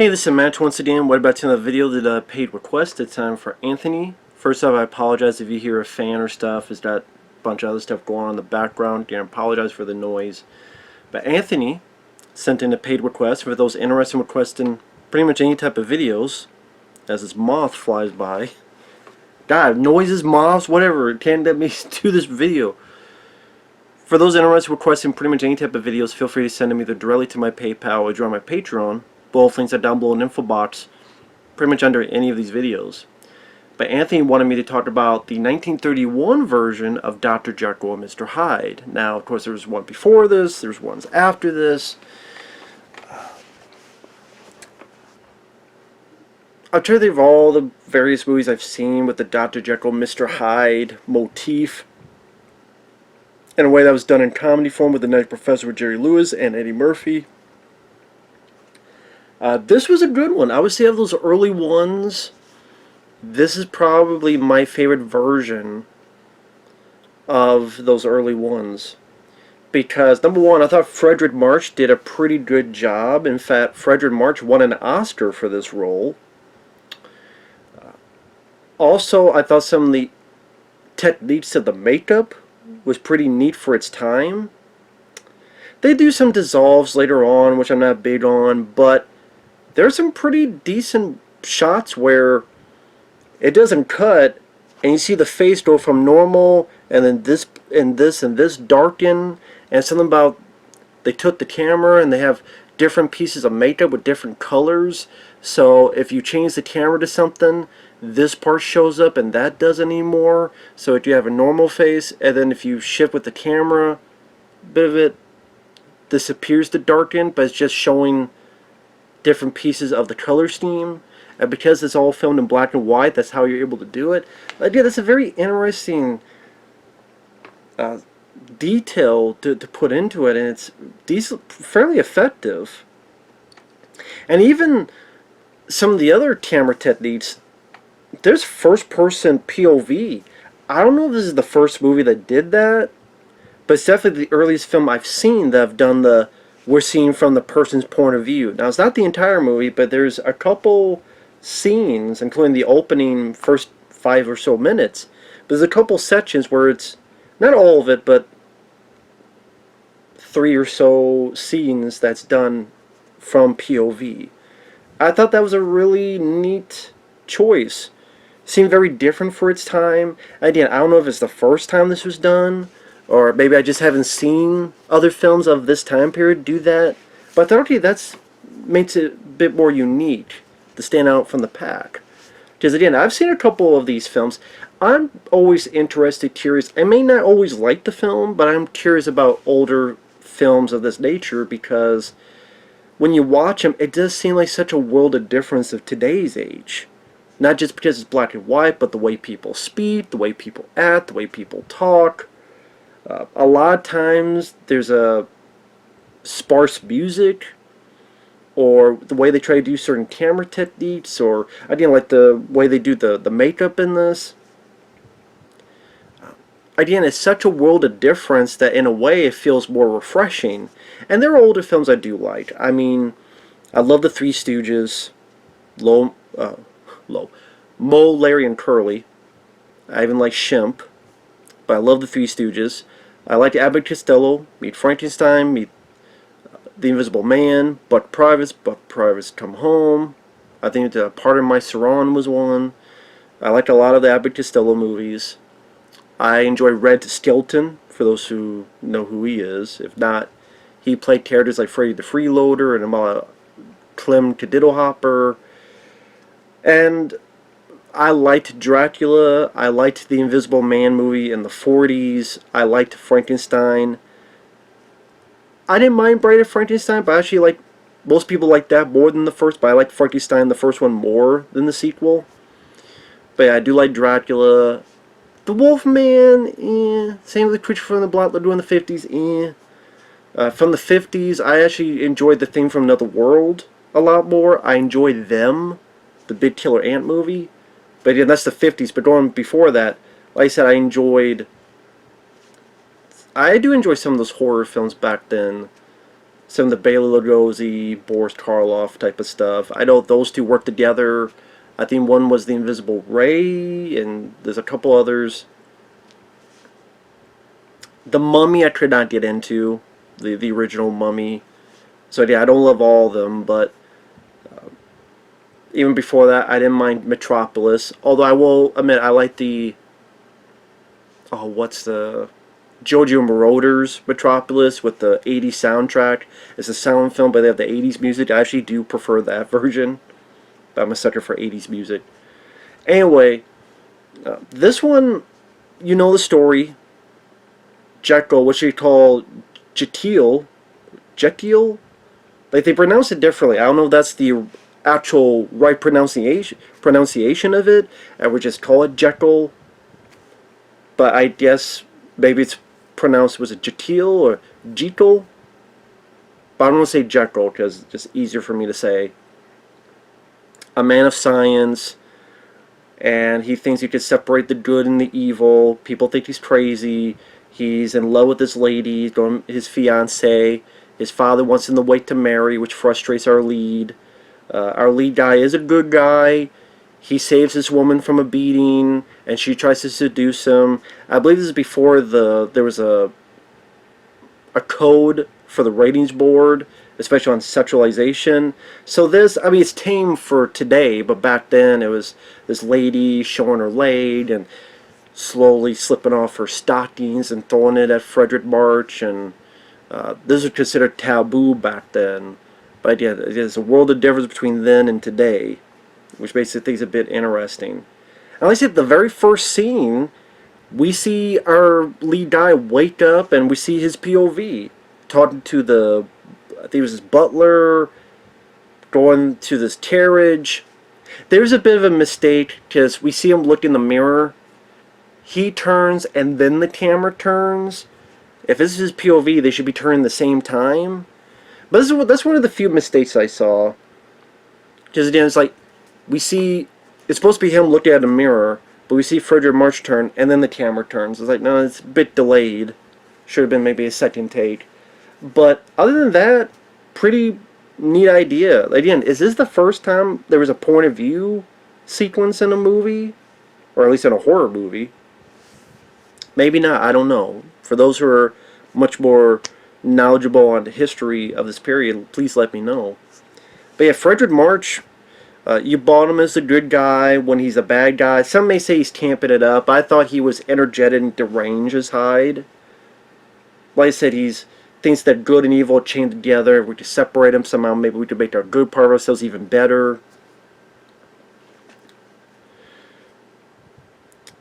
Hey, this is Matt once again. What about another video that paid request? It's time for Anthony. First off, I apologize if you hear a fan or stuff. It's got a bunch of other stuff going on in the background. Again, I apologize for the noise. But Anthony sent in a paid request for those interested in requesting pretty much any type of videos as this moth flies by. God, noises, moths, whatever. Can't let me do this video. For those interested in requesting pretty much any type of videos, feel free to send them either directly to my PayPal or join my Patreon. Both links are down below in the info box, pretty much under any of these videos. But Anthony wanted me to talk about the 1931 version of Dr. Jekyll and Mr. Hyde. Now, of course, there was one before this, there's ones after this. I'll try to think of all the various movies I've seen with the Dr. Jekyll, Mr. Hyde motif in a way that was done in comedy form with the Night Professor with Jerry Lewis and Eddie Murphy. This was a good one. I would say of those early ones, this is probably my favorite version of those early ones. Because, number one, I thought Fredric March did a pretty good job. In fact, Fredric March won an Oscar for this role. Also, I thought some of the techniques of the makeup was pretty neat for its time. They do some dissolves later on, which I'm not big on, but there's some pretty decent shots where it doesn't cut and you see the face go from normal and then this and this and this darken, and something about they took the camera and they have different pieces of makeup with different colors, so if you change the camera to something, this part shows up and that doesn't anymore. So if you have a normal face and then if you shift with the camera, a bit of it disappears to darken, but it's just showing different pieces of the color scheme, and because it's all filmed in black and white, that's how you're able to do it. Again, that's a very interesting detail to put into it, and it's fairly effective. And even some of the other camera techniques, there's first-person POV. I don't know if this is the first movie that did that, but it's definitely the earliest film I've seen that have done the we're seeing from the person's point of view. Now, it's not the entire movie, but there's a couple scenes, including the opening first 5 or so minutes. But there's a couple sections where it's, not all of it, but 3 or so scenes that's done from POV. I thought that was a really neat choice. Seemed very different for its time. Again, I don't know if it's the first time this was done, or maybe I just haven't seen other films of this time period do that. But I thought, okay, that makes it a bit more unique to stand out from the pack. Because again, I've seen a couple of these films. I'm always interested, curious. I may not always like the film, but I'm curious about older films of this nature, because when you watch them, it does seem like such a world of difference of today's age. Not just because it's black and white, but the way people speak, the way people act, the way people talk. A lot of times there's a sparse music, or the way they try to do certain camera techniques, or again, like the way they do the makeup in this. Again, it's such a world of difference that in a way it feels more refreshing. And there are older films I do like. I mean, I love the Three Stooges, Moe, Larry, and Curly. I even like Shemp, but I love the Three Stooges. I like Abbott and Costello, Meet Frankenstein, Meet The Invisible Man, Buck Privates Come Home. I think Part of My Saran was one. I liked a lot of the Abbott and Costello movies. I enjoy Red Skelton, for those who know who he is. If not, he played characters like Freddy the Freeloader and Clem Cadiddlehopper. And I liked Dracula. I liked the Invisible Man movie in the 40s. I liked Frankenstein. I didn't mind Bride of Frankenstein, but I actually like, most people like that more than the first, but I like Frankenstein, the first one, more than the sequel. But yeah, I do like Dracula. The Wolfman, eh. Same with the Creature from the Black Lagoon in the 50s, eh. From the 50s, I actually enjoyed The Thing from Another World a lot more. I enjoyed Them, the Big Killer Ant movie. But yeah, that's the 50s. But going before that, like I said, I do enjoy some of those horror films back then. some of the Bela Lugosi, Boris Karloff type of stuff. I know those two work together. I think one was the Invisible Ray, and there's a couple others. The Mummy I could not get into, the original Mummy. So yeah, I don't love all of them, but even before that, I didn't mind Metropolis. Although I will admit, I like the... Oh, what's the... Giorgio Moroder's Metropolis with the 80s soundtrack. It's a silent film, but they have the 80s music. I actually do prefer that version. But I'm a sucker for 80s music. Anyway, this one, you know the story. Jekyll, what you call Jekyll. Like, they pronounce it differently. I don't know if that's the actual right pronunciation of it. I would just call it Jekyll. But I guess maybe it's pronounced, was it Jekyll or Jekyll? But I'm going to say Jekyll because it's just easier for me to say. A man of science, and he thinks he could separate the good and the evil. People think he's crazy. He's in love with this lady, his fiancée. His father wants him to wait to marry, which frustrates our lead. Our lead guy is a good guy. He saves this woman from a beating, and she tries to seduce him. I believe this is before there was a code for the ratings board, especially on sexualization. So this, I mean, it's tame for today, but back then it was this lady showing her leg and slowly slipping off her stockings and throwing it at Fredric March, and this was considered taboo back then. But yeah, there's a world of difference between then and today, which makes things a bit interesting. And like I said, the very first scene, we see our lead guy wake up and we see his POV talking to the, I think it was his butler, going to this carriage. There's a bit of a mistake because we see him look in the mirror. He turns and then the camera turns. If this is his POV, they should be turning the same time. But that's one of the few mistakes I saw. Because again, it's like, we see, it's supposed to be him looking at a mirror, but we see Fredric March turn, and then the camera turns. It's like, no, it's a bit delayed. Should have been maybe a second take. But other than that, pretty neat idea. Again, is this the first time there was a point of view sequence in a movie? Or at least in a horror movie? Maybe not, I don't know. For those who are much more knowledgeable on the history of this period, please let me know. But yeah, Fredric March, you bought him as a good guy when he's a bad guy. Some may say he's camping it up. I thought he was energetic and deranged as Hyde. Like I said, he's thinks that good and evil chained together. We could separate them somehow. Maybe we could make our good part of ourselves even better.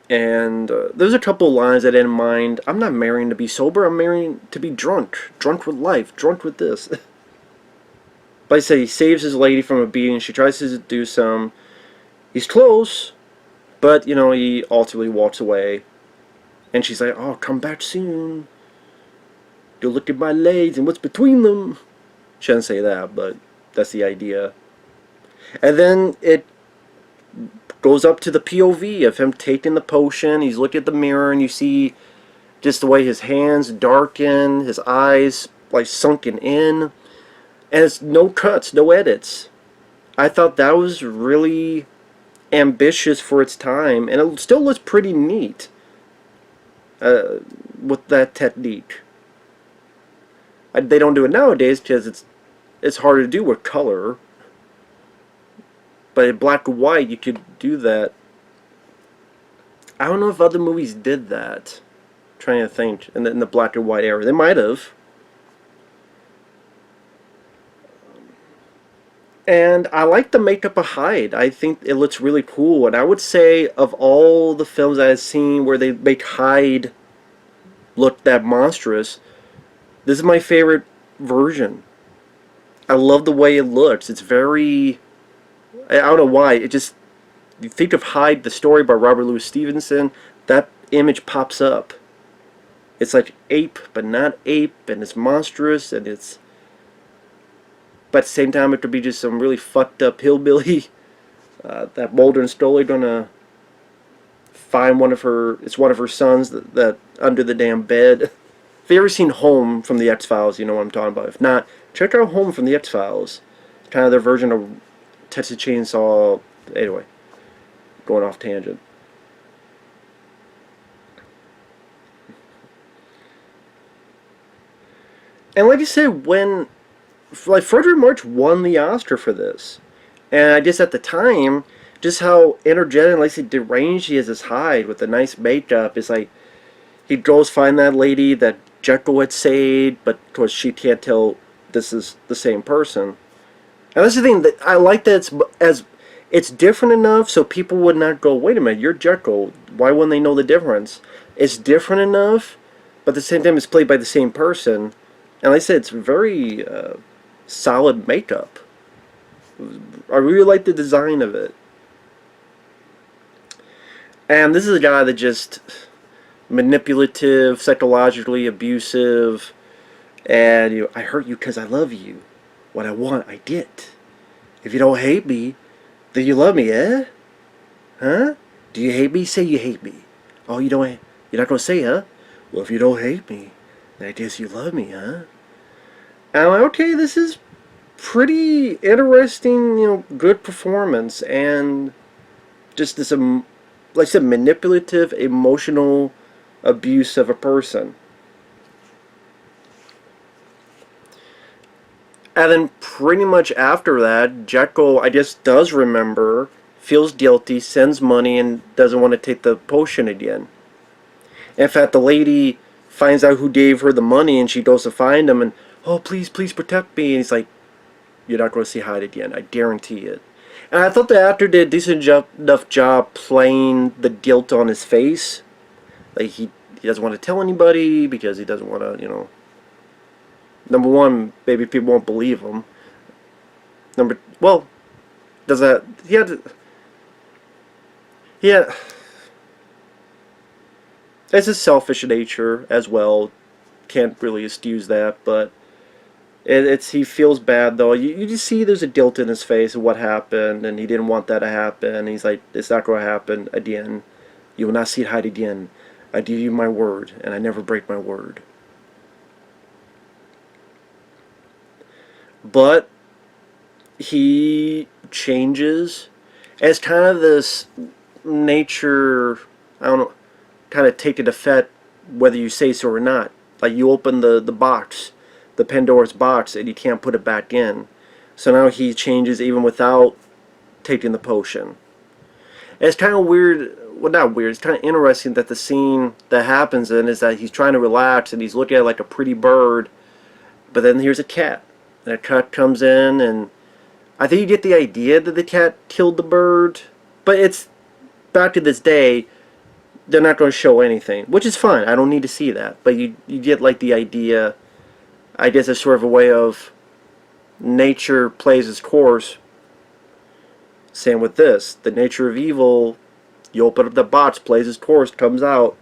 And there's a couple lines I didn't mind. I'm not marrying to be sober. I'm marrying to be drunk. Drunk with life. Drunk with this. But I say he saves his lady from a beating. She tries to do some. He's close, but you know, he ultimately walks away. And she's like, "Oh, come back soon. Go look at my legs and what's between them." She doesn't say that, but that's the idea. And then it goes up to the POV of him taking the potion. He's looking at the mirror, and you see just the way his hands darken, his eyes like sunken in. And it's no cuts, no edits. I thought that was really ambitious for its time, and it still looks pretty neat with that technique. They don't do it nowadays because it's harder to do with color. But in black and white, you could do that. I don't know if other movies did that. I'm trying to think in the black and white era. They might have. And I like the makeup of Hyde. I think it looks really cool. And I would say of all the films I've seen where they make Hyde look that monstrous, this is my favorite version. I love the way it looks. It's very... I don't know why. It just... You think of Hyde, the story by Robert Louis Stevenson, that image pops up. It's like ape, but not ape, and it's monstrous, and it's... But at the same time, it could be just some really fucked up hillbilly. That Mulder and Scully gonna find one of her... It's one of her sons that under the damn bed. If you've ever seen Home from the X-Files, you know what I'm talking about. If not, check out Home from the X-Files. Kind of their version of Texas Chainsaw. Anyway, going off tangent. And like I said, when like Fredric March won the Oscar for this, and I just at the time, just how energetic, like I said, deranged he is as Hyde with the nice makeup. It's like he goes find that lady that Jekyll had saved, but of course she can't tell this is the same person. And that's the thing that I like that it's different enough so people would not go, wait a minute, you're Jekyll. Why wouldn't they know the difference? It's different enough, but at the same time it's played by the same person. And like I said, it's very solid makeup. I really like the design of it. And this is a guy that just manipulative, psychologically abusive, and you know, I hurt you because I love you. What I want, I get. If you don't hate me, then you love me, eh? Huh? Do you hate me? Say you hate me. Oh, you don't. You're not gonna say, huh? Well, if you don't hate me, then I guess you love me, huh? And I'm like, okay, this is pretty interesting, you know, good performance, and just this, like I said, manipulative, emotional abuse of a person. And then pretty much after that, Jekyll, I guess, does remember, feels guilty, sends money, and doesn't want to take the potion again. In fact, the lady finds out who gave her the money, and she goes to find him, and, oh, please, please protect me. And he's like, you're not going to see Hyde again, I guarantee it. And I thought the actor did a decent enough job playing the guilt on his face. Like, he doesn't want to tell anybody because he doesn't want to, you know. Number one, maybe people won't believe him. Well, does that, it's a selfish nature as well. Can't really excuse that, but he feels bad though. You just see there's a guilt in his face of what happened, and he didn't want that to happen. And he's like, it's not going to happen again. You will not see Hyde again. I give you my word, and I never break my word. But he changes as kind of this nature, I don't know, kind of take it effect whether you say so or not. Like you open the box, the Pandora's box, and you can't put it back in. So now he changes even without taking the potion. And it's kind of weird, well not weird, it's kind of interesting that the scene that happens in is that he's trying to relax and he's looking at like a pretty bird, but then here's a cat. And a cat comes in, and I think you get the idea that the cat killed the bird, but it's, back to this day, they're not going to show anything, which is fine. I don't need to see that, but you get like the idea. I guess it's sort of a way of nature plays its course. Same with this, the nature of evil. You open up the box, plays its course, comes out,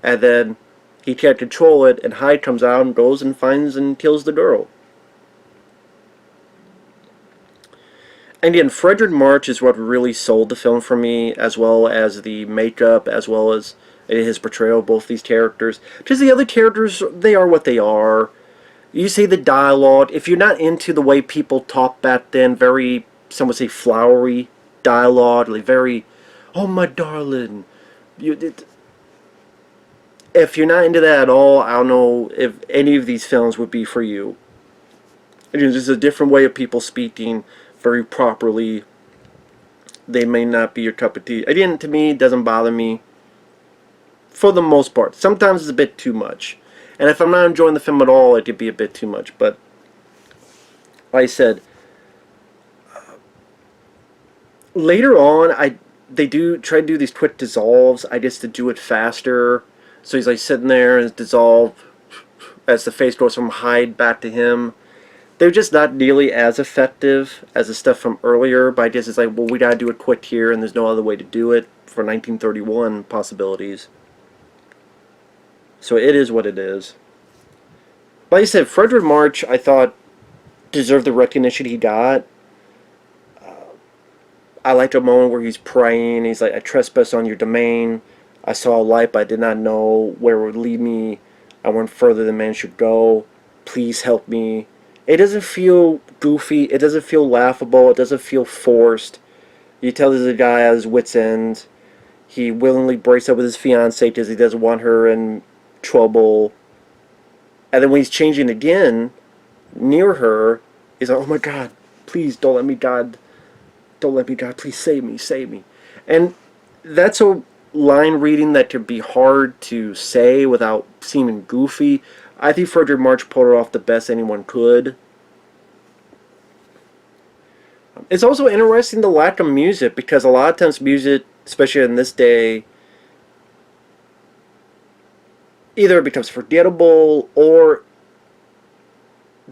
and then he can't control it, and Hyde comes out and goes and finds and kills the girl. And again, Fredric March is what really sold the film for me, as well as the makeup, as well as his portrayal of both these characters. Because the other characters, they are what they are. You see the dialogue. If you're not into the way people talk back then, very, some would say, flowery dialogue, like very, oh my darling. If you're not into that at all, I don't know if any of these films would be for you. Again, there's a different way of people speaking very properly. They may not be your cup of tea. Again, to me, it doesn't bother me for the most part. Sometimes it's a bit too much, and if I'm not enjoying the film at all, it could be a bit too much. But like I said, later on, they do try to do these quick dissolves, I guess, to do it faster. So he's like sitting there and dissolve as the face goes from Hyde back to him. They're just not nearly as effective as the stuff from earlier, but I guess it's like, well, we gotta do it quick here, and there's no other way to do it for 1931 possibilities. So it is what it is. Like I said, Fredric March, I thought, deserved the recognition he got. I liked a moment where he's praying, he's like, I trespass on your domain, I saw a light, but I did not know where it would lead me. I went further than man should go. Please help me. It doesn't feel goofy. It doesn't feel laughable. It doesn't feel forced. You tell there's a guy at his wit's end. He willingly breaks up with his fiancée because he doesn't want her in trouble. And then when he's changing again, near her, he's like, oh my God, please don't let me, God. Don't let me, God. Please save me, save me. And that's a line reading that could be hard to say without seeming goofy. I think Fredric March pulled it off the best anyone could. It's also interesting the lack of music, because a lot of times music, especially in this day, either it becomes forgettable or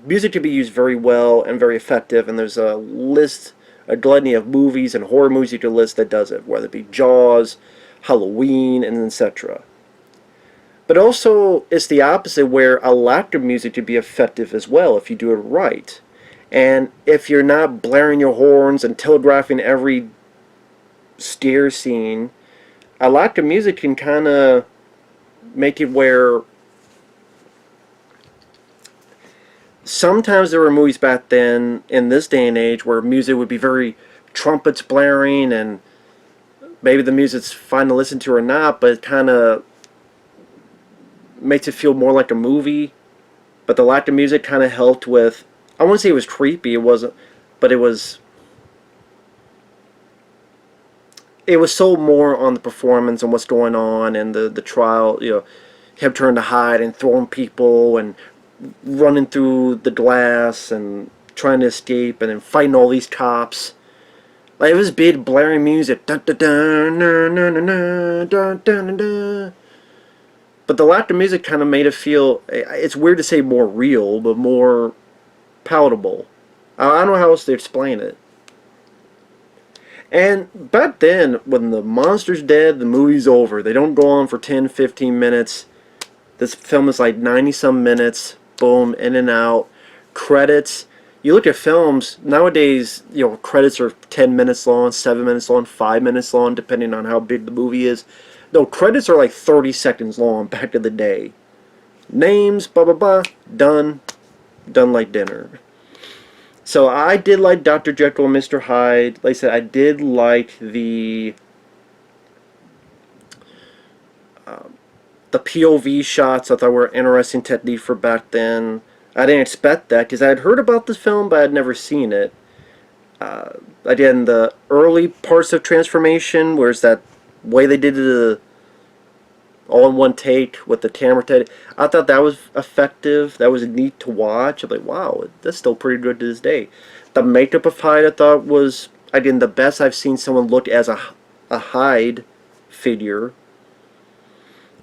music can be used very well and very effective, and there's a list, a gluttony of movies and horror movies you can list that does it, whether it be Jaws, Halloween, and etc. But also, it's the opposite, where a lack of music can be effective as well if you do it right. And if you're not blaring your horns and telegraphing every scare scene, a lack of music can kind of make it where sometimes there were movies back then, in this day and age, where music would be very trumpets blaring, and maybe the music's fine to listen to or not, but it kind of makes it feel more like a movie. But the lack of music kind of helped with, I wouldn't say it was creepy, it wasn't, but it was so more on the performance and what's going on, and the trial, you know, him turning to Hyde and throwing people and running through the glass and trying to escape and then fighting all these cops. Like, it was big blaring music. Dun, dun, dun, dun, dun, dun, dun, dun, dun. But the lack of music kind of made it feel, it's weird to say more real, but more palatable. I don't know how else to explain it. And back then, when the monster's dead, the movie's over. They don't go on for 10, 15 minutes. This film is like 90-some minutes. Boom, in and out. Credits. You look at films, nowadays, you know, credits are 10 minutes long, 7 minutes long, 5 minutes long, depending on how big the movie is. No, credits are like 30 seconds long back in the day. Names, blah, blah, blah, done. Done like dinner. So I did like Dr. Jekyll and Mr. Hyde. Like I said, I did like the POV shots. I thought were an interesting technique for back then. I didn't expect that, because I had heard about this film, but I had never seen it. Again, the early parts of Transformation, where's that way they did it all in one take with the camera take, I thought that was effective. That was neat to watch. I'm like, wow, that's still pretty good to this day. The makeup of Hyde, I thought, was, again, the best I've seen someone look as a Hyde figure.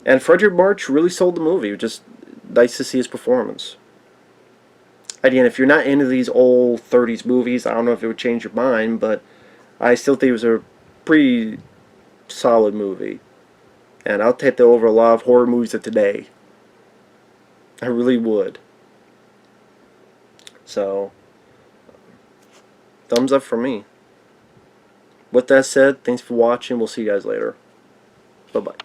And Fredric March really sold the movie. It was just nice to see his performance. Again, if you're not into these old 30s movies, I don't know if it would change your mind, but I still think it was a pretty solid movie. And I'll take that over a lot of horror movies of today. I really would. So, thumbs up for me. With that said, thanks for watching. We'll see you guys later. Bye-bye.